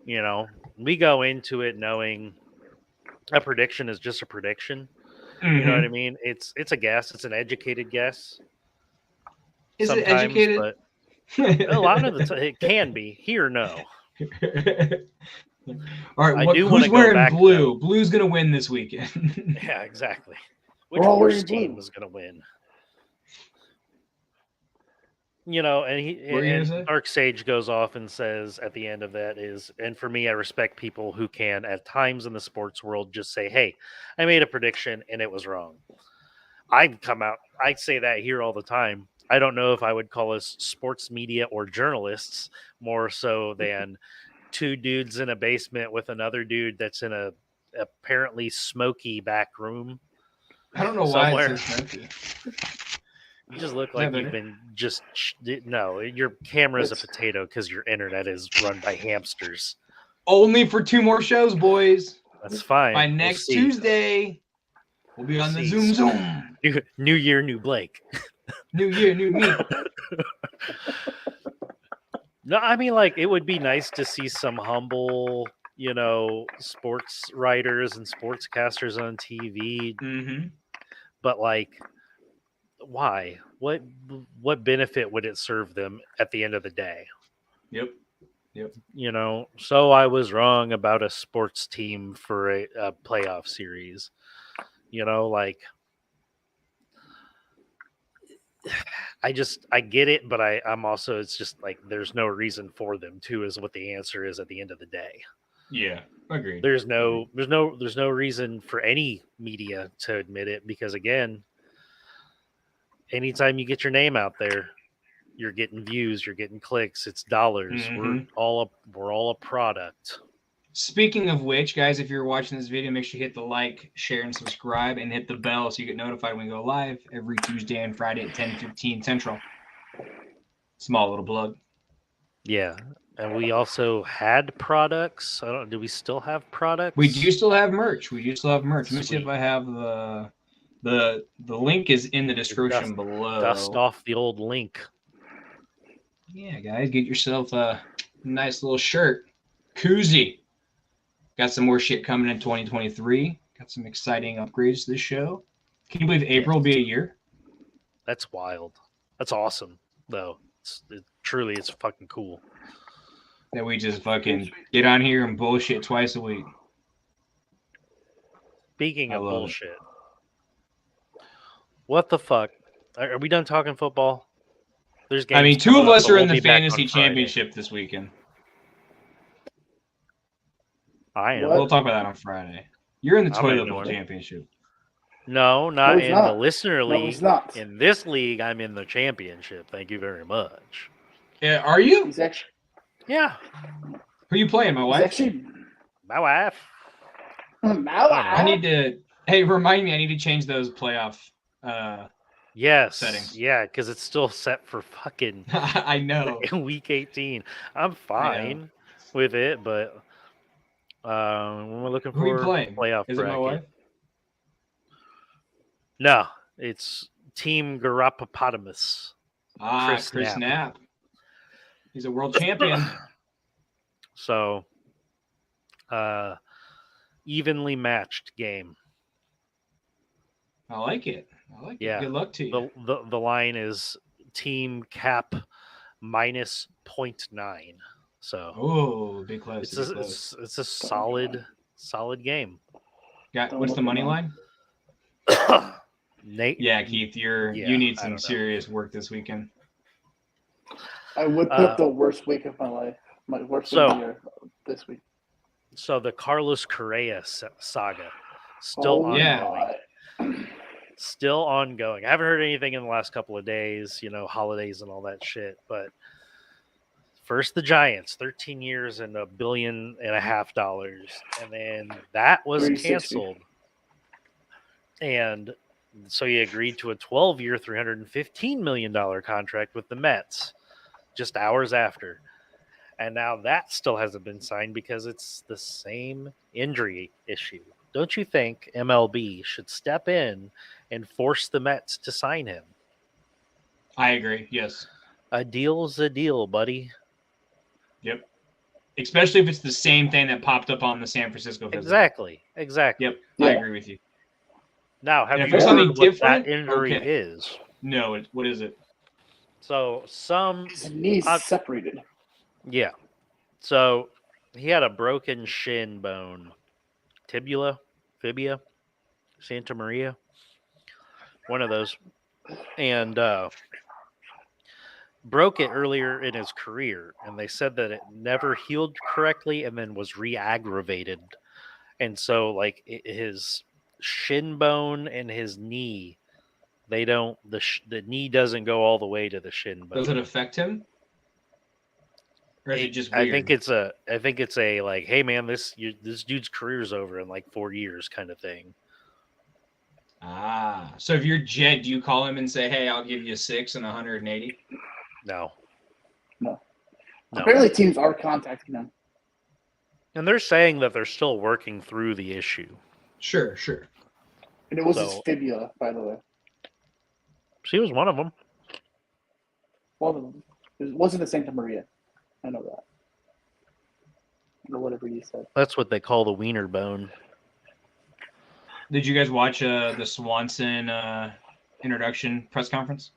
You know, we go into it knowing a prediction is just a prediction. You know what I mean? It's a guess. It's an educated guess. Is it sometimes, educated? But a lot of the time, it can be. Here, no. All right, I do wanna who's go wearing back, blue? Blue's gonna win this weekend. Yeah, exactly. Which We're all horse wearing team blue. is going to win? You know, and What were you gonna say? Dark Sage goes off and says at the end of that is, and for me, I respect people who can at times in the sports world just say, "Hey, I made a prediction and it was wrong." I'd come out. I say that here all the time. I don't know if I would call us sports media or journalists more so than two dudes in a basement with another dude that's in a apparently smoky back room. I don't know why somewhere. it's so smoky. You just look Is that like you've better? been just no. Your camera's a It's- potato because your internet is run by hamsters. Only for 2 more shows, boys. That's fine. By We'll next see. Tuesday, we'll be on the See. Zoom. New year, new Blake. New year, new me. No, I mean, like, it would be nice to see some humble, sports writers and sportscasters on TV. Mm-hmm. But like, why? What benefit would it serve them at the end of the day? Yep. So I was wrong about a sports team for a playoff series. Like, I get it, but I'm also, it's just like there's no reason for them to, is what the answer is at the end of the day. Yeah, agreed. There's no reason for any media to admit it, because again, anytime you get your name out there, you're getting views, you're getting clicks, it's dollars. Mhm. We're all a product. Speaking of which, guys, if you're watching this video, make sure you hit the like, share, and subscribe, and hit the bell so you get notified when we go live every Tuesday and Friday at 10:15 Central. Small little plug. Yeah. And we also had products. Do we still have products? We do still have merch. Let me see Sweet. if I have the link is in the description below. Dust off the old link. Yeah, guys, get yourself a nice little shirt. Koozie. Got some more shit coming in 2023. Got some exciting upgrades to this show. Can you believe April will be a year? That's wild. That's awesome, though. It's fucking cool. That we just fucking get on here and bullshit twice a week. Speaking I of love it. bullshit, what the fuck? Are we done talking football? There's games. I mean, 2 coming of up, us but are we'll in the be back on fantasy Friday. championship this weekend. I am. What? We'll talk about that on Friday. You're in the I'm toilet ignoring bowl it. championship. No, not he's in not. the listener No, league. he's not. In this league, I'm in the championship. Thank you very much. Yeah, are you? He's actually. Yeah, Who you playing, my He's wife? actually. my wife. Now I need to. Hey, remind me. I need to change those playoff. Yes. Settings. Yeah, because it's still set for fucking I know. week 18. I'm fine with it, but when we're looking Who are you for playing? playoff Is it bracket. my wife? No, it's Team Garapapotamus. Chris Chris Knapp. He's a world champion. So, evenly matched game. I like it. Yeah. Good luck to you. The line is Team Cap minus 0.9. So Oh, big close. it's a solid game. What's the money line? Nate. Yeah, Keith, you need some serious work this weekend. I would put the worst week of my life. My worst week of the year this week. So the Carlos Correa saga still ongoing. Still ongoing. I haven't heard anything in the last couple of days, holidays and all that shit. But First the Giants, 13 years and $1.5 billion, and then that was 360. canceled. And so he agreed to a 12-year, $315 million contract with the Mets just hours after. And now that still hasn't been signed because it's the same injury issue. Don't you think MLB should step in and force the Mets to sign him? I agree. Yes. A deal's a deal, buddy. Yep. Especially if it's the same thing that popped up on the San Francisco visit. Exactly. Yep. Yeah. I agree with you. Now, have And if you it's heard something what different, that injury okay. is? No. What is it? So His knees separated. Yeah. So he had a broken shin bone, fibia, Santa Maria, one of those, and broke it earlier in his career. And they said that it never healed correctly and then was re-aggravated. And so, like, his shin bone and his knee, they don't. The knee doesn't go all the way to the shin bone. Does it affect him? Or is it just weird? I think it's a like, hey man, this dude's career's over in like 4 years kind of thing. So if you're Jet, do you call him and say, "Hey, I'll give you 6 and 180"? No. Apparently, teams are contacting him. And they're saying that they're still working through the issue. Sure. And it was his fibula, by the way. She was one of them. Well, it wasn't the Santa Maria. I know that. Or whatever you said. That's what they call the wiener bone. Did you guys watch the Swanson introduction press conference?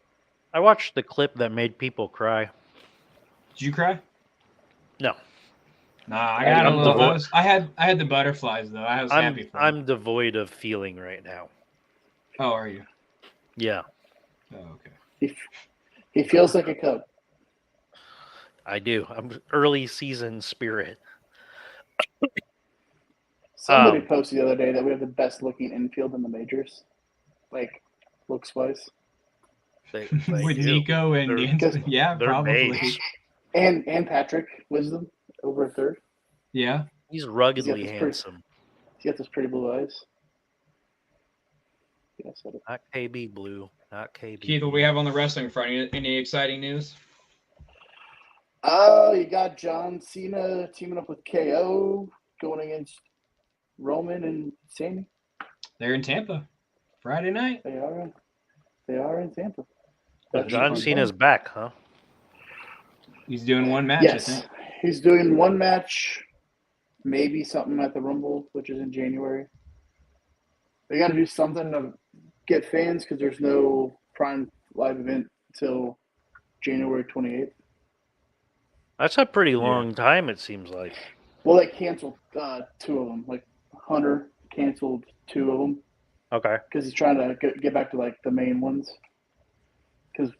I watched the clip that made people cry. Did you cry? No. Nah, I got a little. I had the butterflies though. I was happy for him. I'm devoid of feeling right now. Oh, are you? Yeah. Oh, okay. He feels like a Cub. I do. I'm early season spirit. Somebody posted the other day that we have the best looking infield in the majors, like looks wise. They With do. Nico and Nancy. Yeah, they're probably. made. And Patrick Wisdom over a third. Yeah. He's ruggedly He's got this handsome. He's got those pretty blue eyes. Yeah, I said it. Not KB Blue. Not KB. Keith, what we have on the wrestling front? Any exciting news? Oh, you got John Cena teaming up with KO, going against Roman and Sammy. They're in Tampa, Friday night. They are in Tampa. But John Cena's back, huh? He's doing one match, Yes, I think. he's doing one match, maybe something at the Rumble, which is in January. They got to do something to get fans because there's no Prime live event until January 28th. That's a pretty long time, it seems like. Well, they canceled 2 of them. Like Hunter canceled 2 of them Okay. because he's trying to get back to like the main ones.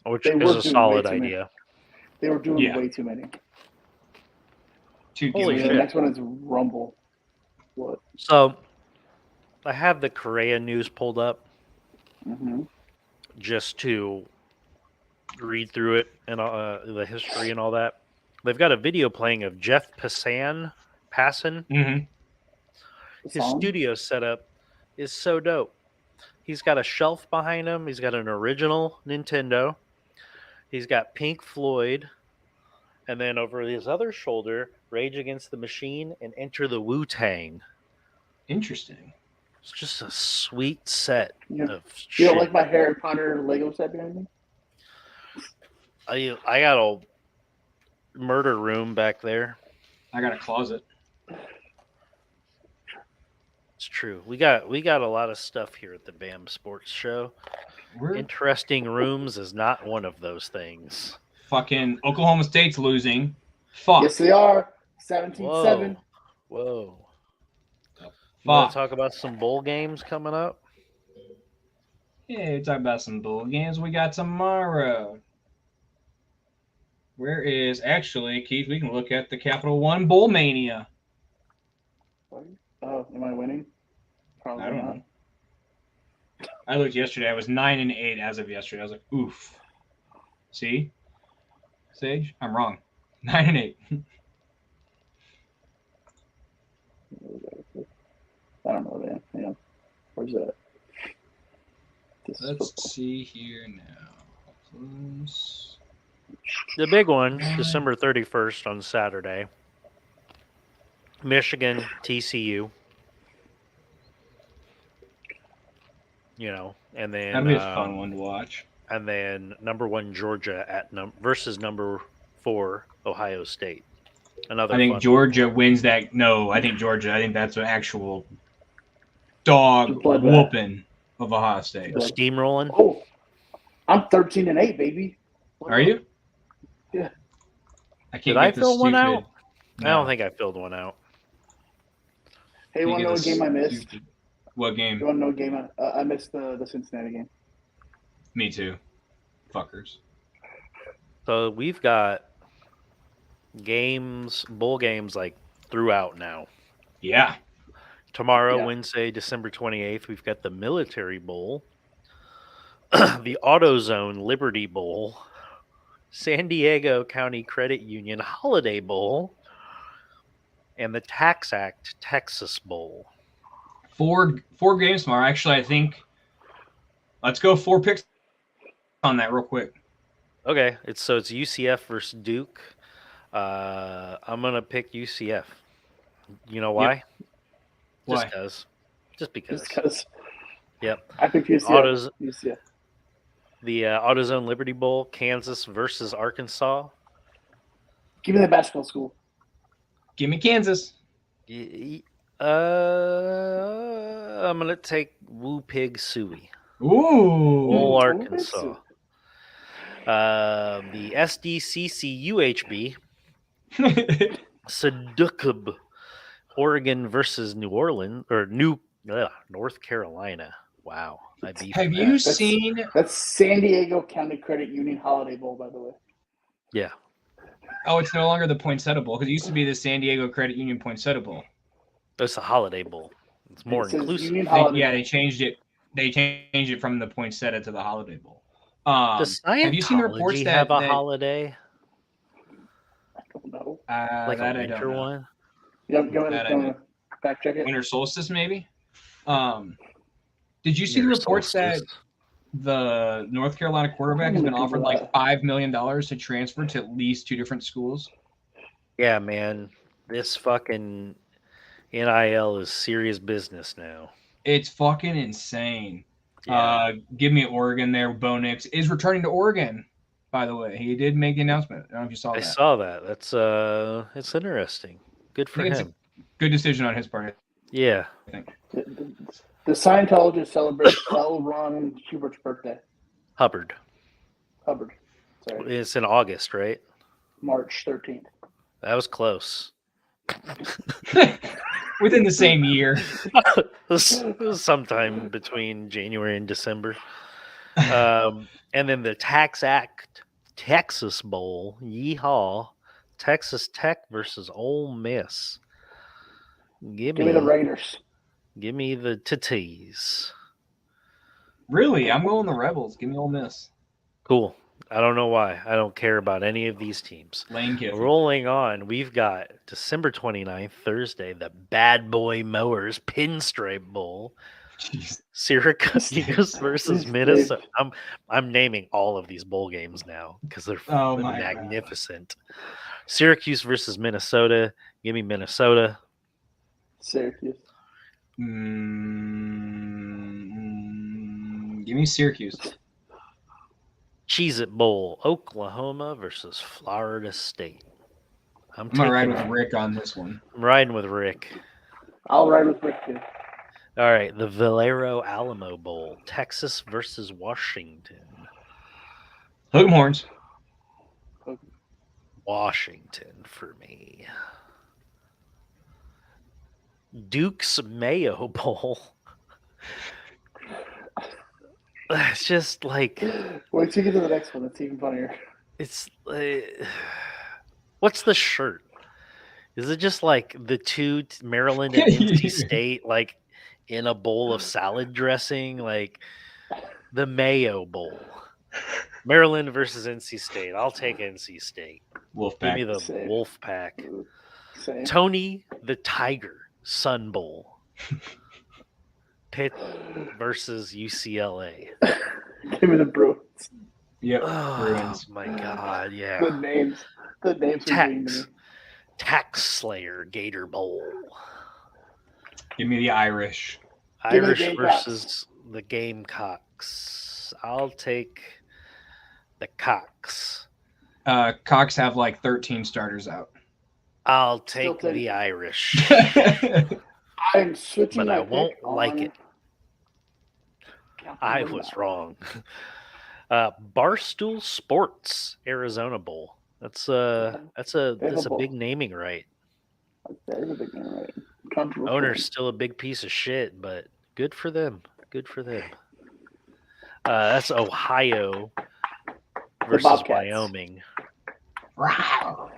Which they is were a doing solid way too idea. They were doing way too many. Holy The shit. next one is Rumble. What? So, I have the Correa news pulled up Mm-hmm. just to read through it and the history and all that. They've got a video playing of Jeff Passan. Mm-hmm. His studio setup is so dope. He's got a shelf behind him. He's got an original Nintendo. He's got Pink Floyd. And then over his other shoulder, Rage Against the Machine and Enter the Wu-Tang. Interesting. It's just a sweet set of You shit. don't like my Harry Potter Lego set behind me? I got a murder room back there. I got a closet. It's true. We got a lot of stuff here at the BAM Sports Show. Interesting rooms is not one of those things. Fucking Oklahoma State's losing. Fuck. Yes, they are. 17-7. Whoa. You want Fuck. to talk about some bowl games coming up? Yeah, we talk about some bowl games we got tomorrow. Where is actually, Keith? We can look at the Capital One Bowl Mania. Oh, am I winning? Probably I don't not. know. I looked yesterday. I was 9-8 as of yesterday. I was like, oof. See, Sage, I'm wrong. 9-8. I don't know, man. Yeah. Where's that? Let's see here now. Close. The big one, December 31st on Saturday. Michigan, TCU. And then That'd be a fun one to watch. And then number 1 Georgia versus number 4 Ohio State. Another. I think Georgia wins that. No, I think Georgia. I think that's an actual dog whooping of Ohio State. Steamrolling. Oh, I'm 13-8, baby. Are you? Yeah. I can't. Did I fill one out? No. I don't think I filled one out. Hey, you want to know what game I missed? What game? You want to know what game I missed? The Cincinnati game. Me too. Fuckers. So we've got bowl games like throughout now. Yeah. Tomorrow, Wednesday, December 28th, we've got the Military Bowl, the AutoZone Liberty Bowl, San Diego County Credit Union Holiday Bowl, and the Tax Act Texas Bowl. Four games tomorrow. Actually, I think let's go 4 picks on that real quick. Okay, it's UCF versus Duke. I'm gonna pick UCF. You know why? Yep. Why? Just because. Just because. Yep. I picked UCF. UCF. The AutoZone Liberty Bowl, Kansas versus Arkansas. Give me the basketball school. Give me Kansas. I'm gonna take Woo Pig Suey. Ooh. Arkansas. The SDCC UHB. Sedukub, Oregon versus North Carolina. Wow. Have you seen? That's San Diego County Credit Union Holiday Bowl, by the way. Yeah. Oh, it's no longer the Poinsettia Bowl because it used to be the San Diego Credit Union Poinsettia Bowl. It's a Holiday Bowl. It's more inclusive. They changed it. They changed it from the Poinsettia to the Holiday Bowl. Does Scientology have you seen the reports have a holiday? I don't know. Like a winter one? Yep, go ahead and fact check it. Winter solstice, maybe. Did you see the reports that the North Carolina quarterback has been offered like $5 million to transfer to at least 2 different schools? Yeah, man. This fucking NIL is serious business now. It's fucking insane. Yeah. Give me Oregon there. Bo Nix is returning to Oregon, by the way. He did make the announcement. I don't know if you saw that. I saw that. That's it's interesting. Good for him. It's a good decision on his part. Yeah. I think. The Scientologists celebrate L. Ron Hubert's birthday. Hubbard. Sorry. It's in August, right? March 13th. That was close. Within the same year. It was sometime between January and December. And then the Tax Act Texas Bowl. Yeehaw. Texas Tech versus Ole Miss. Give me the Raiders. Give me the Titties. Really? I'm going the Rebels. Give me Ole Miss. Cool. I don't know why. I don't care about any of these teams. Lane Kiffin. Rolling on, we've got December 29th, Thursday, the Bad Boy Mowers Pinstripe Bowl. Jeez. Syracuse versus Minnesota. I'm naming all of these bowl games now because they're magnificent. God. Syracuse versus Minnesota. Give me Minnesota. Syracuse. Give me Syracuse. Cheez-It Bowl, Oklahoma versus Florida State. I'm going to ride with Rick on this one. I'm riding with Rick. I'll ride with Rick too. All right, the Valero Alamo Bowl, Texas versus Washington. Hook 'em horns. Washington for me. Duke's Mayo Bowl. It's just like. Wait till you get to the next one. It's even funnier. It's what's the shirt? Is it just like the two Maryland and NC State like in a bowl of salad dressing, like the Mayo Bowl? Maryland versus NC State. I'll take NC State. Give me Wolfpack. the Safe. Wolf Pack. Same. Tony the Tiger Sun Bowl. Pitt versus UCLA. Give me the Bruins. Yep. Oh Bruins. my God! Yeah. The names are getting to me. Tax Slayer Gator Bowl. Give me the Irish. Give me the Irish Gamecocks. versus the Gamecocks. I'll take the Cocks. Cox have like 13 starters out. I'll Still take take- the Irish, I'm switching but my I won't pick like on- it. I was wrong. Barstool Sports Arizona Bowl. That's a Bowl. big naming right. That is a big name, right? Controversial. Owner's still a big piece of shit, but good for them. Good for them. That's Ohio versus Bobcats. Wyoming. Wow.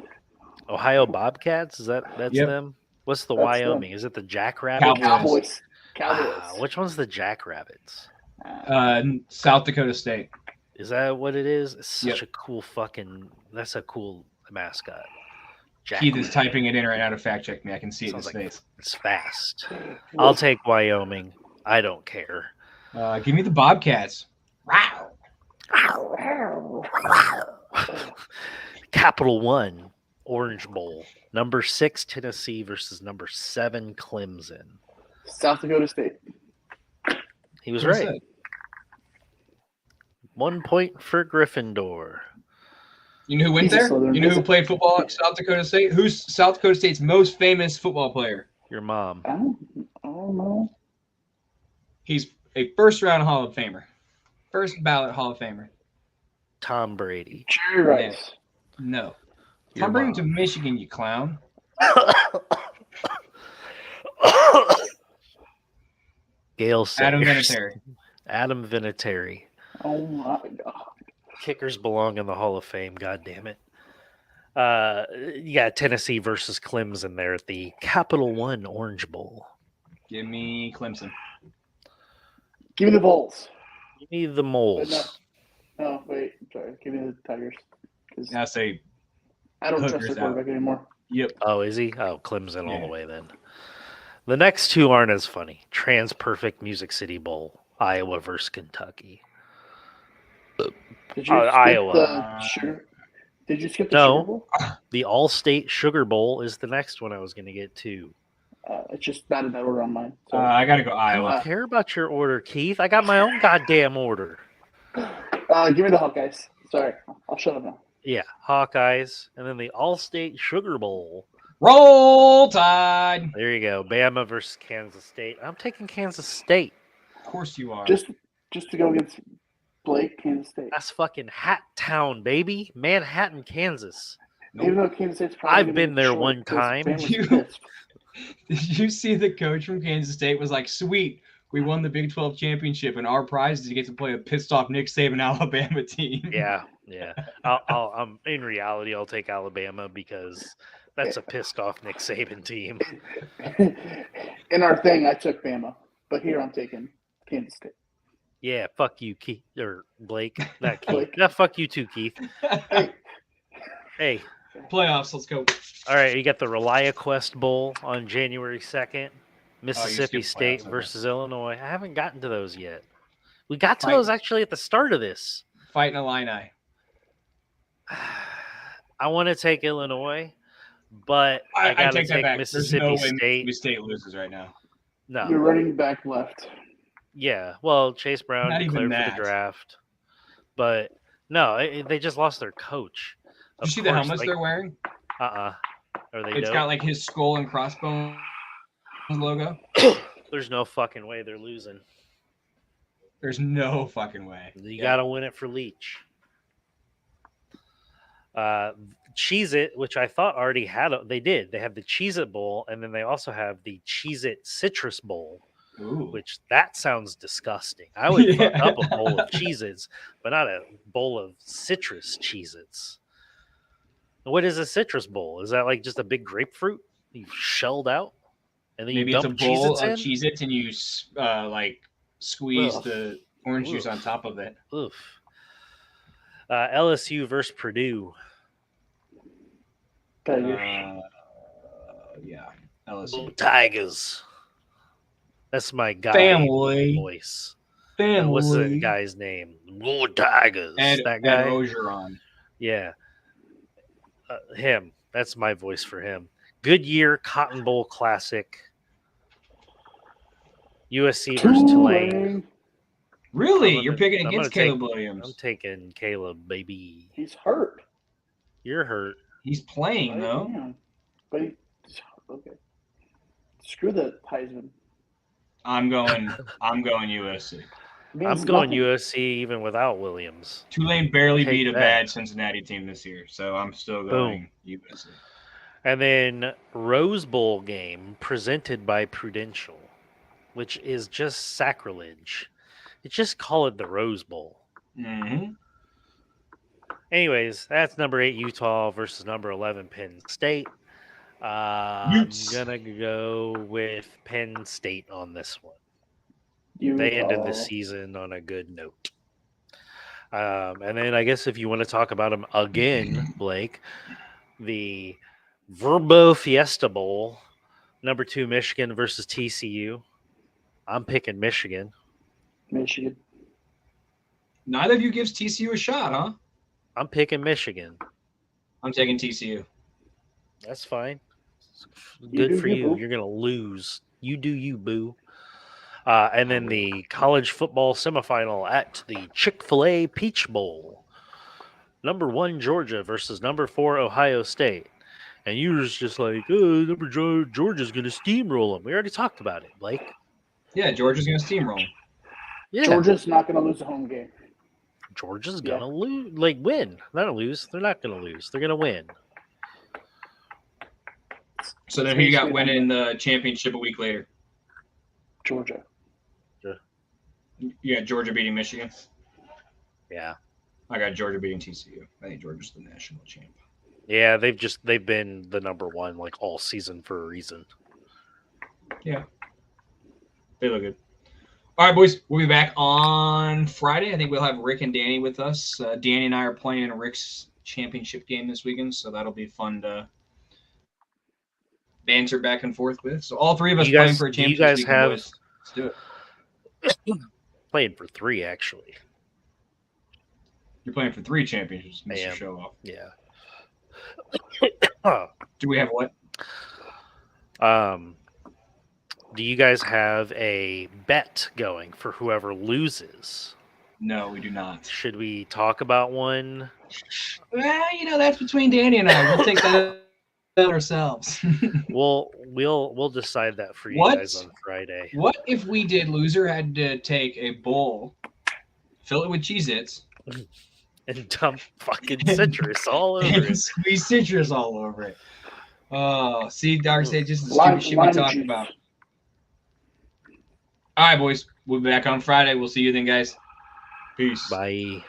Ohio Bobcats? That's Yep. them? What's the That's Wyoming? Is it the Jackrabbits? Cowboys. Cowboys. Which one's the Jackrabbits? South Dakota State. Is that what it is? It's such Yep. a cool fucking. That's a cool mascot. Keith is typing it in right now to fact check me. I can see it in Sounds his like face. it's fast. I'll take Wyoming. I don't care. Give me the Bobcats. Wow. Capital One Orange Bowl. Number 6 Tennessee versus number 7 Clemson. South Dakota State. He was What is right. 1 point for Gryffindor. You know who went He's a there? Southern You know who visit. played football at South Dakota State? Who's South Dakota State's most famous football player? Your mom. I don't know. He's a first-round Hall of Famer. First ballot Hall of Famer. Tom Brady. Jerry Rice. No. Your Tom Brady went to mom. Michigan, you clown. Gail Adam Sayers. Vinatieri. Adam Vinatieri. Oh my god. Kickers belong in the Hall of Fame. God damn it. You got Tennessee versus Clemson there at the Capital One Orange Bowl. Give me Clemson. Give me the Bulls. Give me the Moles. No, wait. Sorry. Give me the Tigers. 'Cause I say, I don't trust Hooker's their quarterback anymore. yep. Oh, is he? Oh, Clemson all Yeah. the way then. The next two aren't as funny. Trans Perfect Music City Bowl, Iowa versus Kentucky. Did you skip Iowa. the sugar? Did you skip the No. Sugar Bowl? The All-State Sugar Bowl is the next one I was going to get to. It's just not in that order on mine. So. I got to go I don't Iowa. care about your order, Keith. I got my own goddamn order. Give me the Hawkeyes. Sorry. I'll shut up now. Yeah, Hawkeyes. And then the All-State Sugar Bowl. Roll Tide. There you go. Bama versus Kansas State. I'm taking Kansas State. Of course you are. Just to go against Blake, Kansas State. That's fucking Hat Town, baby. Manhattan, Kansas. Even though Kansas State's probably I've gonna been get there short one because time. Bama's You- pissed. Did you see the coach from Kansas State was like, sweet, we won the Big 12 championship, and our prize is to get to play a pissed off Nick Saban Alabama team. Yeah, yeah. I'm in reality, I'll take Alabama because that's a pissed off Nick Saban team. In our thing, I took Bama, but here I'm taking Kansas State. Yeah, fuck you, Keith or Blake. Not Keith. Blake. Yeah, fuck you too, Keith. Hey, Playoffs, let's go. all right. You got the ReliaQuest Bowl on January 2nd. Mississippi skipped State playoffs, okay. versus Illinois. I haven't gotten to those yet. We got to Fine. those actually at the start of this. Fighting Illini. I want to take Illinois, but I got to take that take back. Mississippi There's no way State. Mississippi State loses right now. No, Your running back left. yeah. Well, Chase Brown Not even declared for that. the draft, but no, they just lost their coach. Did Of you see the course, helmets like, they're wearing? Are they It's dope? got like his skull and crossbones logo. There's no fucking way they're losing. There's no fucking way. You got to win it for Leach. Cheez It, which I thought already had, they did. They have the Cheez It Bowl, and then they also have the Cheez It Citrus Bowl, Ooh. which that sounds disgusting. I would fuck Yeah. up a bowl of Cheez Its, but not a bowl of citrus Cheez Its. What is a citrus bowl? Is that like just a big grapefruit you shelled out? And then Maybe you it's a dump bowl Cheez-Its of in? Cheez-Its and you like squeeze Ugh. the orange juice Ugh. on top of it. Oof. LSU versus Purdue. Tigers. Yeah. Go LSU. Tigers. That's my guy Family. voice. What's that guy's name? Go Tigers. Ed That guy. Ogeron. Yeah. Him. That's my voice for him. Goodyear Cotton Bowl Classic. USC versus Tulane. Really? You're picking I'm against gonna Caleb Williams? I'm taking Caleb, baby. He's hurt. You're hurt. He's playing though. Yeah. But okay. Screw the Heisman. I'm going USC. I'm going USC even without Williams. Tulane barely beat a that. bad Cincinnati team this year, so I'm still going USC. And then Rose Bowl game presented by Prudential, which is just sacrilege. Just call it the Rose Bowl. Mm-hmm. Anyways, that's number 8 Utah versus number 11 Penn State. I'm gonna go with Penn State on this one. They ended the season on a good note. And then I guess if you want to talk about them again, Blake, the Verbo Fiesta Bowl, number 2 Michigan versus TCU. I'm picking Michigan. Michigan. Neither of you gives TCU a shot, huh? I'm picking Michigan. I'm taking TCU. That's fine. Good for you. You're going to lose. You do you, boo. And then the college football semifinal at the Chick-fil-A Peach Bowl. Number 1 Georgia versus number 4 Ohio State. And you were just like, number Georgia's going to steamroll them. We already talked about it, Blake. Yeah, Georgia's going to steamroll. Yeah. Georgia's not going to lose a home game. Georgia's going to lose, win. Not lose. They're not going to lose. They're going to win. So then who you got winning the championship a week later? Georgia. You got Georgia beating Michigan? Yeah. I got Georgia beating TCU. I think Georgia's the national champ. Yeah, they've been the number 1 all season for a reason. Yeah. They look good. All right, boys. We'll be back on Friday. I think we'll have Rick and Danny with us. Danny and I are playing Rick's championship game this weekend, so that'll be fun to banter back and forth with. So all 3 of us playing for a championship. You guys have boys. Let's do it. Playing for 3, actually. You're playing for 3 championships, Mr. Show Off. Yeah. Do we have what? Do you guys have a bet going for whoever loses? No, we do not. Should we talk about one? Well, that's between Danny and I. We'll take that ourselves. We'll decide that for you guys on Friday. What if we did? Loser had to take a bowl, fill it with Cheez-Its, and dump fucking citrus all over it. Squeeze citrus all over it. Oh, see, Dark Sage, this is the stupid shit we talked about. All right, boys. We'll be back on Friday. We'll see you then, guys. Peace. Bye.